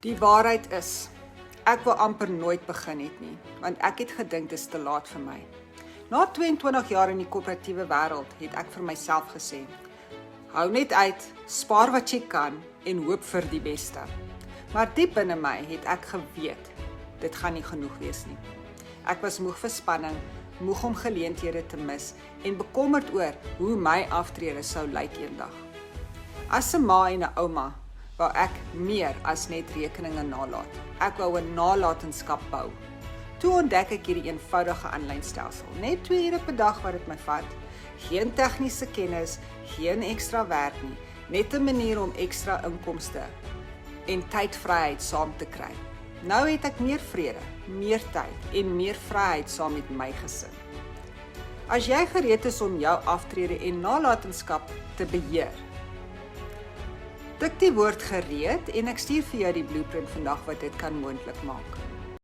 Die waarheid is, ek wou amper nooit begin het nie, want ek het gedink dis te laat vir my. Na 22 jaar in die korporatiewe wêreld het ek vir myself gesê, hou net uit, spaar wat jy kan en hoop vir die beste. Maar diep binne my het ek geweet, dit gaan nie genoeg wees nie. Ek was moeg vir spanning, moeg om geleenthede te mis en bekommerd oor hoe my aftrede sou lyk eendag. As 'n ma en 'n ouma, wou ek meer as net rekeninge nalat. Ek wou 'n nalatenskap bou. Toe ontdek ek hierdie eenvoudige aanlyn stelsel. Net 2 ure per dag wat dit my vat. Geen tegniese kennis, geen ekstra werk nie. Net 'n manier om ekstra inkomste en tydvryheid saam te kry. Nou het ek meer vrede, meer tyd en meer vryheid saam met my gesin. As jy gereed is om jou aftrede en nalatenskap te beheer, tik die woord gereed en ek stuur vir jou die blueprint vandag wat dit kan moontlik maak.